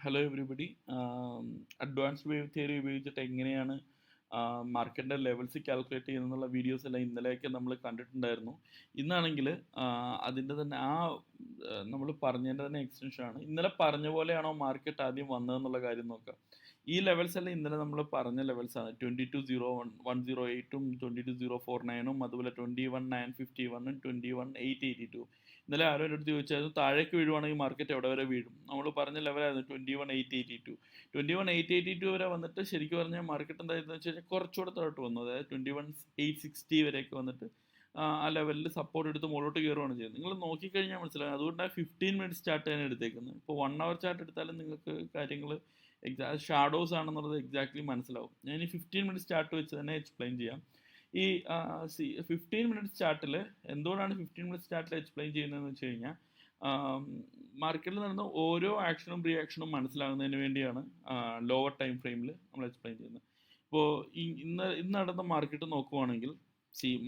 Hello everybody. Advanced wave theory ഉപയോഗിച്ചിട്ട് എങ്ങനെയാണ് മാർക്കറ്റിൻ്റെ ലെവൽസ് കാൽക്കുലേറ്റ് ചെയ്യുന്നുള്ള വീഡിയോസ് എല്ലാം ഇന്നലെയൊക്കെ നമ്മൾ കണ്ടിട്ടുണ്ടായിരുന്നു. ഇന്നാണെങ്കിൽ അതിൻ്റെ തന്നെ നമ്മൾ പറഞ്ഞതിൻ്റെ തന്നെ എക്സ്റ്റൻഷനാണ്. ഇന്നലെ പറഞ്ഞ പോലെയാണോ മാർക്കറ്റ് ആദ്യം വന്നതെന്നുള്ള കാര്യം നോക്കാം. ഈ ലെവൽസ് എല്ലാം ഇന്നലെ നമ്മൾ പറഞ്ഞ ലെവൽസാണ്. 22,018ഉം 22,049ഉം അതുപോലെ 21,951ഉം 21,882. ഇന്നലെ ആരോ എൻ്റെ അടുത്ത് ചോദിച്ചായിരുന്നു താഴേക്ക് വീഴുവാണെങ്കിൽ മാർക്കറ്റ് എവിടെ വരെ വീഴും. നമ്മൾ പറഞ്ഞ ലെവലായിരുന്നു 21,882. 21,882 വരെ വന്നിട്ട് ശരിക്കും പറഞ്ഞാൽ മാർക്കറ്റ് എന്തായിരുന്നു വെച്ച് കഴിഞ്ഞാൽ കുറച്ചുകൂടെ താഴോട്ട് വന്നു. അതായത് 21,860 വരെയൊക്കെ വന്നിട്ട് ആ ലെവലിൽ സപ്പോർട്ട് എടുത്ത് മുകളിലോട്ട് കയറുകയാണ് ചെയ്യുന്നത്. നിങ്ങൾ നോക്കിക്കഴിഞ്ഞാൽ മനസ്സിലാകും. അതുകൊണ്ടാണ് 15 മിനിറ്റ്സ് ചാർട്ട് ഞാൻ എടുത്തേക്കുന്നത്. ഇപ്പോൾ 1 അവർ ചാർട്ട് എടുത്താലും നിങ്ങൾക്ക് കാര്യങ്ങൾ ഷാഡോസ് ആണെന്നുള്ളത് എക്സാക്ട്ലി മനസ്സിലാവും. ഞാൻ ഈ 15 മിനിറ്റ്സ് ചാർട്ട് വെച്ച് തന്നെ എക്സ്പ്ലെയിൻ ചെയ്യാം. ഈ 15 മിനിറ്റ്സ് ചാർട്ടിൽ എന്തുകൊണ്ടാണ് 15 മിനിറ്റ്സ് ചാർട്ടിൽ എക്സ്പ്ലെയിൻ ചെയ്യുന്നതെന്ന് വെച്ച് കഴിഞ്ഞാൽ മാർക്കറ്റിൽ നടന്ന ഓരോ ആക്ഷനും റിയാക്ഷനും മനസ്സിലാകുന്നതിന് വേണ്ടിയാണ് ലോവർ ടൈം ഫ്രെയിമിൽ നമ്മൾ എക്സ്പ്ലെയിൻ ചെയ്യുന്നത്. ഇപ്പോൾ ഇന്ന് നടന്ന മാർക്കറ്റ് നോക്കുവാണെങ്കിൽ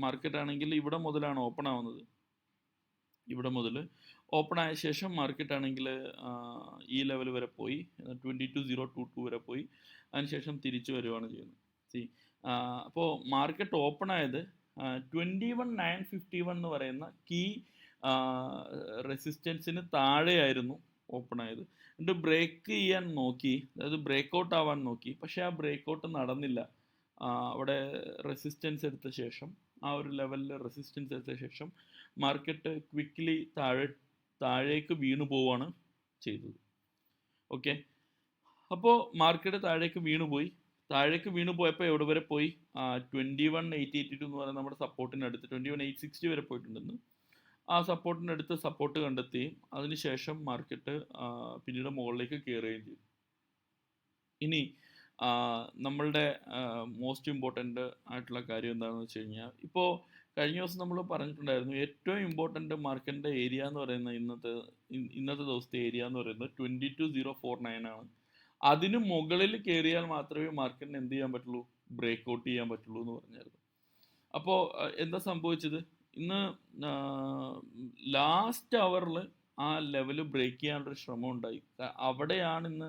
മാർക്കറ്റ് ആണെങ്കിൽ ഇവിടെ മുതലാണ് ഓപ്പൺ ആവുന്നത്. ഇവിടെ മുതൽ ഓപ്പൺ ആയ ശേഷം മാർക്കറ്റ് ആണെങ്കിൽ ഈ ലെവൽ വരെ പോയി 22,022 വരെ പോയി. അതിനുശേഷം തിരിച്ചു വരുവാണ് ചെയ്യുന്നത്. അപ്പോൾ മാർക്കറ്റ് ഓപ്പൺ ആയത് 21,951 എന്ന് പറയുന്ന കീ റെസിസ്റ്റൻസിന് താഴെയായിരുന്നു ഓപ്പൺ ആയത്. എന്നിട്ട് ബ്രേക്ക് ചെയ്യാൻ നോക്കി, അതായത് ബ്രേക്ക് ഔട്ട് ആവാൻ നോക്കി. പക്ഷേ ആ ബ്രേക്ക് ഔട്ട് നടന്നില്ല. അവിടെ റെസിസ്റ്റൻസ് എടുത്ത ശേഷം ആ ഒരു ലെവലിൽ റെസിസ്റ്റൻസ് എടുത്ത ശേഷം മാർക്കറ്റ് ക്വിക്ക്ലി താഴേക്ക് വീണു പോവാണ് ചെയ്തത്. ഓക്കെ, അപ്പോൾ മാർക്കറ്റ് താഴേക്ക് വീണു പോയപ്പോൾ എവിടെ വരെ പോയി? 21,882 എന്ന് പറയുന്ന നമ്മുടെ സപ്പോർട്ടിന് അടുത്ത് 21,860 വരെ പോയിട്ടുണ്ടെന്ന്. ആ സപ്പോർട്ടിൻ്റെ അടുത്ത് സപ്പോർട്ട് കണ്ടെത്തുകയും അതിനുശേഷം മാർക്കറ്റ് പിന്നീട് മുകളിലേക്ക് കയറുകയും ചെയ്തു. ഇനി നമ്മളുടെ മോസ്റ്റ് ഇമ്പോർട്ടൻ്റ് ആയിട്ടുള്ള കാര്യം എന്താണെന്ന് വെച്ച് കഴിഞ്ഞാൽ, ഇപ്പോൾ കഴിഞ്ഞ ദിവസം നമ്മൾ പറഞ്ഞിട്ടുണ്ടായിരുന്നു ഏറ്റവും ഇമ്പോർട്ടൻ്റ് മാർക്കറ്റിൻ്റെ ഏരിയ എന്ന് പറയുന്നത് ഇന്നത്തെ ദിവസത്തെ ഏരിയ എന്ന് പറയുന്നത് 22,049 ആണ്. അതിന് മുകളിൽ കയറിയാൽ മാത്രമേ മാർക്കറ്റിന് എന്ത് ചെയ്യാൻ പറ്റുള്ളൂ? ബ്രേക്ക് ഔട്ട് ചെയ്യാൻ പറ്റുള്ളൂ എന്ന് പറഞ്ഞായിരുന്നു. അപ്പോൾ എന്താ സംഭവിച്ചത്? ഇന്ന് ലാസ്റ്റ് അവറിൽ ആ ലെവൽ ബ്രേക്ക് ചെയ്യാനുള്ളൊരു ശ്രമം ഉണ്ടായി. അവിടെയാണ് ഇന്ന്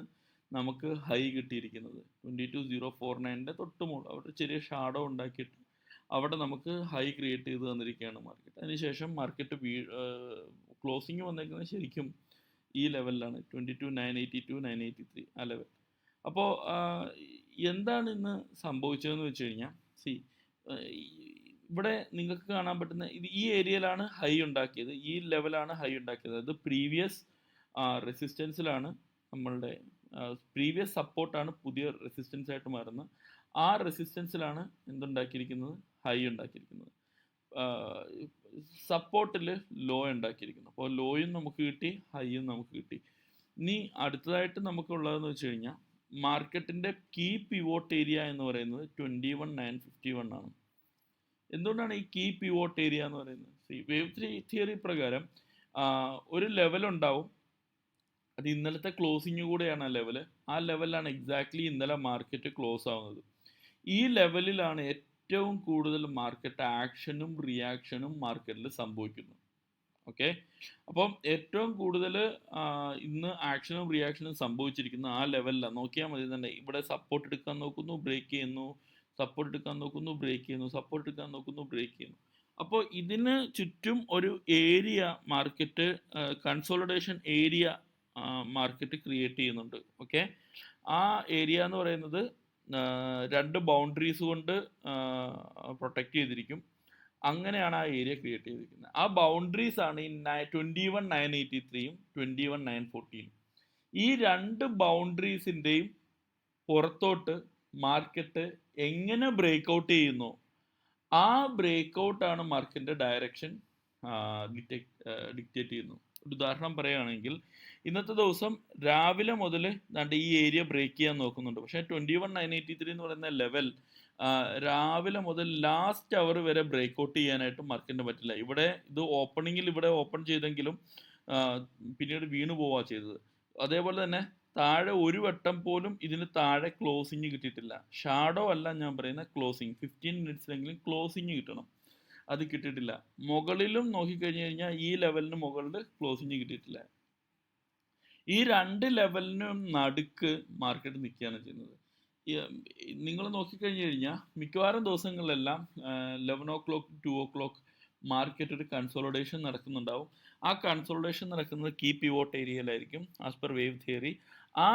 നമുക്ക് ഹൈ കിട്ടിയിരിക്കുന്നത്. 22,049ൻ്റെ തൊട്ട് മുകളിൽ അവിടെ ചെറിയ ഷാഡോ ഉണ്ടാക്കിയിട്ട് അവിടെ നമുക്ക് ഹൈ ക്രിയേറ്റ് ചെയ്ത് തന്നിരിക്കുകയാണ് മാർക്കറ്റ്. അതിനുശേഷം മാർക്കറ്റ് ക്ലോസിങ് വന്നേക്കുന്നത് ശരിക്കും ഈ ലെവലിലാണ് 22,982 983 ആ ലെവൽ. അപ്പോൾ എന്താണ് ഇന്ന് സംഭവിച്ചതെന്ന് വെച്ച് കഴിഞ്ഞാൽ, ഇവിടെ നിങ്ങൾക്ക് കാണാൻ പറ്റുന്ന ഈ ഏരിയയിലാണ് ഹൈ ഉണ്ടാക്കിയത്, ഈ ലെവലാണ് ഹൈ ഉണ്ടാക്കിയത്. അത് പ്രീവിയസ് റെസിസ്റ്റൻസിലാണ് നമ്മളുടെ പ്രീവിയസ് സപ്പോർട്ടാണ് പുതിയ റെസിസ്റ്റൻസ് ആയിട്ട് മാറുന്നത്. ആ റെസിസ്റ്റൻസിലാണ് എന്തുണ്ടാക്കിയിരിക്കുന്നത്? ഹൈ ഉണ്ടാക്കിയിരിക്കുന്നത്. സപ്പോർട്ടിൽ ലോ ഉണ്ടാക്കിയിരിക്കുന്നു. അപ്പോൾ ലോയും നമുക്ക് കിട്ടി, ഹൈയും നമുക്ക് കിട്ടി. ഇനി അടുത്തതായിട്ട് നമുക്കുള്ളതെന്ന് വെച്ച് കഴിഞ്ഞാൽ മാർക്കറ്റിൻ്റെ കീ പിവോട്ട് ഏരിയ എന്ന് പറയുന്നത് 21,951 ആണ്. എന്തുകൊണ്ടാണ് ഈ കീ പിവോട്ട് ഏരിയ എന്ന് പറയുന്നത്? വേവ് തിയറി പ്രകാരം ഒരു ലെവൽ ഉണ്ടാവും. അത് ഇന്നലത്തെ ക്ലോസിങ് കൂടെയാണ് ആ ലെവലിലാണ് എക്സാക്ട്ലി ഇന്നലെ മാർക്കറ്റ് ക്ലോസ് ആവുന്നത്. ഈ ലെവലിലാണ് ഏറ്റവും കൂടുതൽ മാർക്കറ്റ് ആക്ഷനും റിയാക്ഷനും മാർക്കറ്റിൽ സംഭവിക്കുന്നത്. ഓക്കെ, അപ്പം ഏറ്റവും കൂടുതൽ ഇന്ന് ആക്ഷനും റിയാക്ഷനും സംഭവിച്ചിരിക്കുന്ന ആ ലെവലിലാണ്. നോക്കിയാൽ മതി തന്നെ. ഇവിടെ സപ്പോർട്ട് എടുക്കാൻ നോക്കുന്നു, ബ്രേക്ക് ചെയ്യുന്നു, സപ്പോർട്ട് എടുക്കാൻ നോക്കുന്നു, ബ്രേക്ക് ചെയ്യുന്നു, സപ്പോർട്ട് എടുക്കാൻ നോക്കുന്നു, ബ്രേക്ക് ചെയ്യുന്നു. അപ്പോൾ ഇതിന് ചുറ്റും ഒരു area market consolidation area market create ചെയ്യുന്നുണ്ട്. ഓക്കെ, ആ ഏരിയ എന്ന് പറയുന്നത് രണ്ട് ബൗണ്ടറീസ് കൊണ്ട് പ്രൊട്ടക്റ്റ് ചെയ്തിരിക്കും. അങ്ങനെയാണ് ആ ഏരിയ ക്രിയേറ്റ് ചെയ്തിരിക്കുന്നത്. ആ ബൗണ്ടറീസ് ആണ് ഈ 21,983യും 21,914. ഈ രണ്ട് ബൗണ്ടറീസിൻ്റെയും പുറത്തോട്ട് മാർക്കറ്റ് എങ്ങനെ ബ്രേക്ക് ഔട്ട് ചെയ്യുന്നു, ആ ബ്രേക്ക് ഔട്ടാണ് മാർക്കറ്റിൻ്റെ ഡയറക്ഷൻ ഡിക്റ്റേറ്റ് ചെയ്യുന്നു. ഒരു ഉദാഹരണം പറയുകയാണെങ്കിൽ, ഇന്നത്തെ ദിവസം രാവിലെ മുതൽ ഈ ഏരിയ ബ്രേക്ക് ചെയ്യാൻ നോക്കുന്നുണ്ട്. പക്ഷേ 21,983 എന്ന് പറയുന്ന ലെവൽ രാവിലെ മുതൽ ലാസ്റ്റ് അവർ വരെ ബ്രേക്ക് ഔട്ട് ചെയ്യാനായിട്ട് മാർക്കറ്റിന് പറ്റില്ല. ഇത് ഓപ്പണിങ്ങിൽ ഇവിടെ ഓപ്പൺ ചെയ്തെങ്കിലും പിന്നീട് വീണു പോവുക ചെയ്തത്. അതേപോലെ തന്നെ താഴെ ഒരു വട്ടം പോലും ഇതിന് താഴെ ക്ലോസിങ് കിട്ടിയിട്ടില്ല. ഷാഡോ അല്ല ഞാൻ പറയുന്ന ക്ലോസിങ്. 15 മിനിറ്റ്സിലെങ്കിലും ക്ലോസിങ് കിട്ടണം. അത് കിട്ടിയിട്ടില്ല. മുകളിലും നോക്കിക്കഴിഞ്ഞ് കഴിഞ്ഞാൽ ഈ ലെവലിന് മുകളിൽ ക്ലോസിങ് കിട്ടിയിട്ടില്ല. ഈ 2 ലെവലിനും നടുക്ക് മാർക്കറ്റ് നിൽക്കുകയാണ് ചെയ്യുന്നത്. നിങ്ങൾ നോക്കിക്കഴിഞ്ഞ് കഴിഞ്ഞാൽ മിക്കവാറും ദിവസങ്ങളിലെല്ലാം 11 o'clock 2 o'clock മാർക്കറ്റ് ഒരു കൺസോളിഡേഷൻ നടക്കുന്നുണ്ടാവും. ആ കൺസോളിഡേഷൻ നടക്കുന്നത് കീ പിവോട്ട് ഏരിയയിലായിരിക്കും ആസ് പെർ വേവ് തിയറി. ആ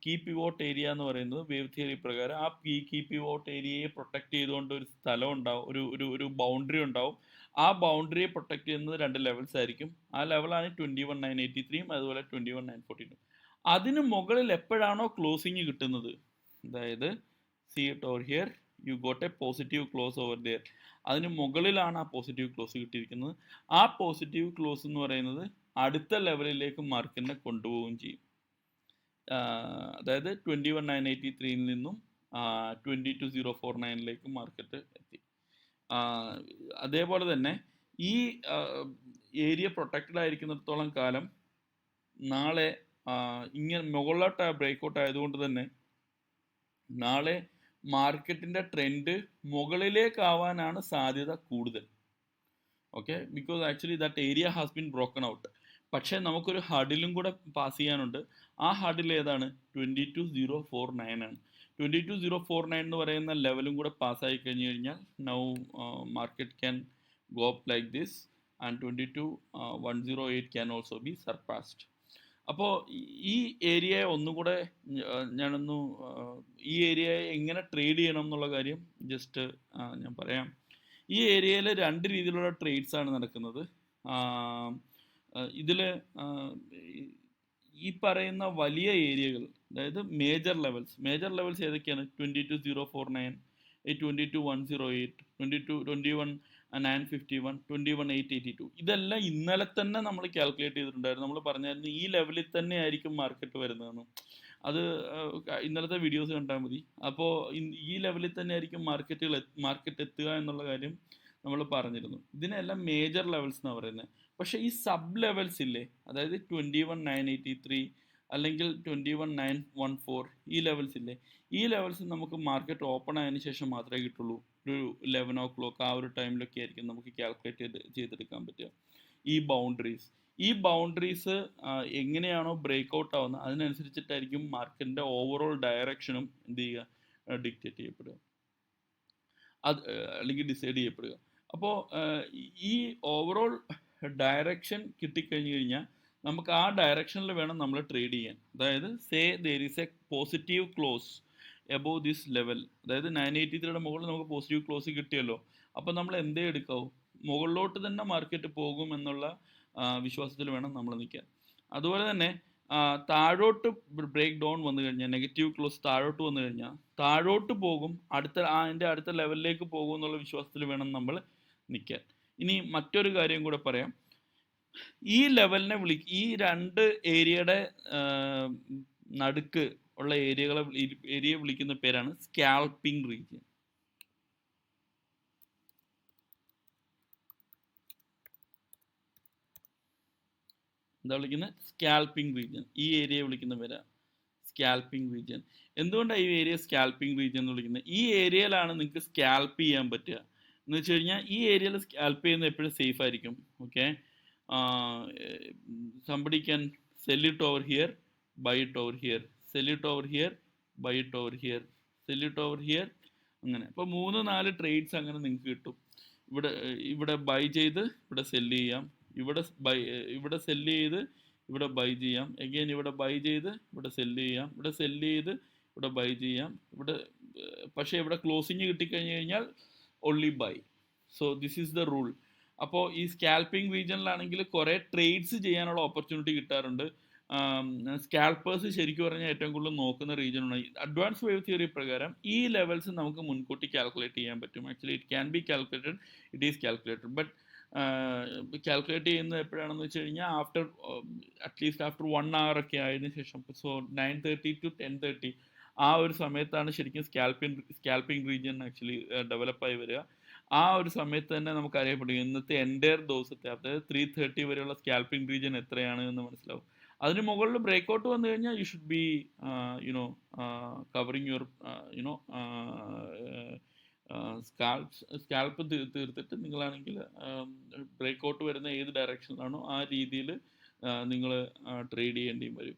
കീ പിവോട്ട് ഏരിയ എന്ന് പറയുന്നത് വേവ് തിയറി പ്രകാരം ആ കീ പിവോട്ട് ഏരിയയെ പ്രൊട്ടക്ട് ചെയ്തുകൊണ്ട് ഒരു സ്ഥലം ഉണ്ടാവും, ഒരു ഒരു ഒരു ബൗണ്ടറി ഉണ്ടാവും. ആ ബൗണ്ടറിയെ പ്രൊട്ടക്ട് ചെയ്യുന്നത് 2 ലെവൽസ് ആയിരിക്കും. ആ ലെവലാണ് 21,983 അതുപോലെ 21,942. അതിന് മുകളിൽ എപ്പോഴാണോ ക്ലോസിങ് കിട്ടുന്നത്, അതായത് see it over here, you got a positive close over there. അതിന് മുകളിലാണ് ആ പോസിറ്റീവ് ക്ലോസ് കിട്ടിയിരിക്കുന്നത്. ആ പോസിറ്റീവ് ക്ലോസ് എന്ന് പറയുന്നത് അടുത്ത ലെവലിലേക്ക് മാർക്കറ്റിനെ കൊണ്ടുപോവുകയും ചെയ്യും. അതായത് 21,983 നിന്നും 22,049 മാർക്കറ്റ് എത്തി. അതേപോലെ തന്നെ ഈ ഏരിയ പ്രൊട്ടക്റ്റഡ് ആയിരിക്കുന്നിടത്തോളം കാലം നാളെ ഇങ്ങനെ മുകളിലോട്ട് ബ്രേക്ക്ഔട്ട് ആയതുകൊണ്ട് തന്നെ നാളെ മാർക്കറ്റിൻ്റെ ട്രെൻഡ് മുകളിലേക്കാവാനാണ് സാധ്യത കൂടുതൽ. Okay, because actually that area has been broken out. പക്ഷേ നമുക്കൊരു ഹഡിലും കൂടെ പാസ് ചെയ്യാനുണ്ട്. ആ ഹഡിൽ ഏതാണ്? 22,049 ആണ്. 22,049 എന്ന് പറയുന്ന ലെവലും കൂടെ പാസ്സായി കഴിഞ്ഞ് കഴിഞ്ഞാൽ now market can go up like this and 22,108 can also be surpassed. അപ്പോൾ ഈ ഏരിയയെ ഒന്നുകൂടെ ഞാനൊന്ന് ഈ ഏരിയയെ എങ്ങനെ ട്രേഡ് ചെയ്യണം എന്നുള്ള കാര്യം ജസ്റ്റ് ഞാൻ പറയാം. ഈ ഏരിയയിൽ 2 രീതിയിലുള്ള ട്രേഡ്സ് ആണ് നടക്കുന്നത്. ഇതിൽ ഈ പറയുന്ന വലിയ ഏരിയകൾ, അതായത് മേജർ ലെവൽസ് ഏതൊക്കെയാണ്? 22,049, 22,108, 21,951, 21,882. ഇതെല്ലാം ഇന്നലെ തന്നെ നമ്മൾ കാൽക്കുലേറ്റ് ചെയ്തിട്ടുണ്ടായിരുന്നു. നമ്മൾ പറഞ്ഞായിരുന്നു ഈ ലെവലിൽ തന്നെ ആയിരിക്കും മാർക്കറ്റ് വരുന്നതെന്ന്. അത് ഇന്നലത്തെ വീഡിയോസ് കണ്ടാൽ മതി. അപ്പോൾ ഈ ലെവലിൽ തന്നെ ആയിരിക്കും മാർക്കറ്റ് എത്തുക എന്നുള്ള കാര്യം നമ്മൾ പറഞ്ഞിരുന്നു. ഇതിനെല്ലാം മേജർ ലെവൽസ് എന്നാണ് പറയുന്നത്. പക്ഷേ ഈ സബ് ലെവൽസ് ഇല്ലേ, അതായത് 21,983 അല്ലെങ്കിൽ 21,914, ഈ ലെവൽസ് ഇല്ലേ, ഈ ലെവൽസ് നമുക്ക് മാർക്കറ്റ് ഓപ്പൺ ആയതിനു ശേഷം മാത്രമേ കിട്ടുള്ളൂ. ഒരു 11 o'clock ആ ഒരു ടൈമിലൊക്കെ ആയിരിക്കും നമുക്ക് കാൽക്കുലേറ്റ് ചെയ്തെടുക്കാൻ പറ്റുക. ഈ ബൗണ്ടറീസ് എങ്ങനെയാണോ ബ്രേക്ക് ഔട്ട് ആവുന്നത് അതിനനുസരിച്ചിട്ടായിരിക്കും മാർക്കറ്റിൻ്റെ ഓവറോൾ ഡയറക്ഷനും എന്ത് ചെയ്യുക, ഡിക്റ്റേറ്റ് ചെയ്യപ്പെടുക, അത് അല്ലെങ്കിൽ ഡിസൈഡ് ചെയ്യപ്പെടുക. അപ്പോൾ ഈ ഓവറോൾ ഡയറക്ഷൻ കിട്ടിക്കഴിഞ്ഞ് കഴിഞ്ഞാൽ നമുക്ക് ആ ഡയറക്ഷനിൽ വേണം നമ്മൾ ട്രേഡ് ചെയ്യാൻ. അതായത് say there is A positive close above this level, അതായത് 983യുടെ മുകളിൽ നമുക്ക് പോസിറ്റീവ് ക്ലോസ് കിട്ടിയല്ലോ. അപ്പോൾ നമ്മൾ എന്തേ എടുക്കാവൂ, മുകളിലോട്ട് തന്നെ മാർക്കറ്റ് പോകും എന്നുള്ള വിശ്വാസത്തിൽ വേണം നമ്മൾ നിൽക്കാൻ. അതുപോലെ തന്നെ താഴോട്ട് ബ്രേക്ക് ഡൗൺ വന്നു കഴിഞ്ഞാൽ, നെഗറ്റീവ് ക്ലോസ് താഴോട്ട് വന്നു കഴിഞ്ഞാൽ താഴോട്ട് പോകും, അതിൻ്റെ അടുത്ത ലെവലിലേക്ക് പോകും എന്നുള്ള വിശ്വാസത്തിൽ വേണം നമ്മൾ നിൽക്കാൻ. ഇനി മറ്റൊരു കാര്യം കൂടെ പറയാം. ഈ ലെവലിനെ ഈ 2 ഏരിയയുടെ നടുക്ക് ഉള്ള ഏരിയ വിളിക്കുന്ന പേരാണ് സ്കാൽപ്പിംഗ് റീജിയൻ. എന്താ വിളിക്കുന്നത്? Scalping region. ഈ ഏരിയ വിളിക്കുന്ന പേരാണ് സ്കാൽപ്പിംഗ് റീജിയൻ. എന്തുകൊണ്ടാണ് ഈ ഏരിയ സ്കാൽപ്പിംഗ് റീജിയൻ എന്ന് വിളിക്കുന്നത്? ഈ ഏരിയയിലാണ് നിങ്ങൾക്ക് സ്കാൽപ്പ് ചെയ്യാൻ പറ്റുക. എന്ന് വെച്ച് കഴിഞ്ഞാൽ ഈ ഏരിയയിൽ സ്കാൽപ്പ് ചെയ്യുന്നത് എപ്പോഴും സേഫ് ആയിരിക്കും. Okay, somebody can sell it over here, buy it over here, sell it over here, buy it over here, sell it over here. അങ്ങനെ അപ്പോൾ 3-4 ട്രേഡ്സ് അങ്ങനെ നിങ്ങൾക്ക് കിട്ടും. ഇവിടെ ബൈ ചെയ്ത് ഇവിടെ സെല്ല് ചെയ്യാം, ഇവിടെ സെല്ല് ചെയ്ത് ഇവിടെ ബൈ ചെയ്യാം, എഗെയിൻ ഇവിടെ ബൈ ചെയ്ത് ഇവിടെ സെല്ല് ചെയ്യാം, ഇവിടെ സെല്ല് ചെയ്ത് ഇവിടെ ബൈ ചെയ്യാം, പക്ഷേ ഇവിടെ ക്ലോസിങ് കിട്ടിക്കഴിഞ്ഞ് കഴിഞ്ഞാൽ only buy. So this is the rule. അപ്പോൾ ഈ സ്കാൽപ്പിംഗ് റീജിയനിലാണെങ്കിൽ കുറേ ട്രേഡ്സ് ചെയ്യാനുള്ള ഓപ്പർച്യൂണിറ്റി കിട്ടാറുണ്ട്. സ്കാൽപ്പേഴ്സ് ശരിക്കും പറഞ്ഞാൽ ഏറ്റവും കൂടുതൽ നോക്കുന്ന റീജിയനാണ്. അഡ്വാൻസ് വേവ് തിയറി പ്രകാരം ഈ ലെവൽസ് നമുക്ക് മുൻകൂട്ടി കാൽക്കുലേറ്റ് ചെയ്യാൻ പറ്റും. Actually it can be calculated, it is calculated. But calculate ചെയ്യുന്നത് എപ്പോഴാണെന്ന് വെച്ച് കഴിഞ്ഞാൽ അറ്റ്ലീസ്റ്റ് ആഫ്റ്റർ 1 hour ഒക്കെ ആയതിനു ശേഷം. സോ 9:30 to 10:30 ആ ഒരു സമയത്താണ് ശരിക്കും സ്കാൽപ്പിംഗ് റീജിയൻ ആക്ച്വലി ഡെവലപ്പായി വരിക. ആ ഒരു സമയത്ത് തന്നെ നമുക്ക് അറിയപ്പെടും ഇന്നത്തെ എൻ്റയർ ദിവസത്തെ, അതായത് 3:30 വരെയുള്ള സ്കാൽപ്പിംഗ് റീജിയൻ എത്രയാണ് എന്ന് മനസ്സിലാവും. അതിന് മുകളിൽ ബ്രേക്ക് ഔട്ട് വന്നു കഴിഞ്ഞാൽ you should be covering your scalp തീർത്തിട്ട് നിങ്ങളാണെങ്കിൽ ബ്രേക്ക് ഔട്ട് വരുന്ന ഏത് ഡയറക്ഷനിലാണോ ആ രീതിയിൽ നിങ്ങൾ ട്രേഡ് ചെയ്യേണ്ടിയും വരും.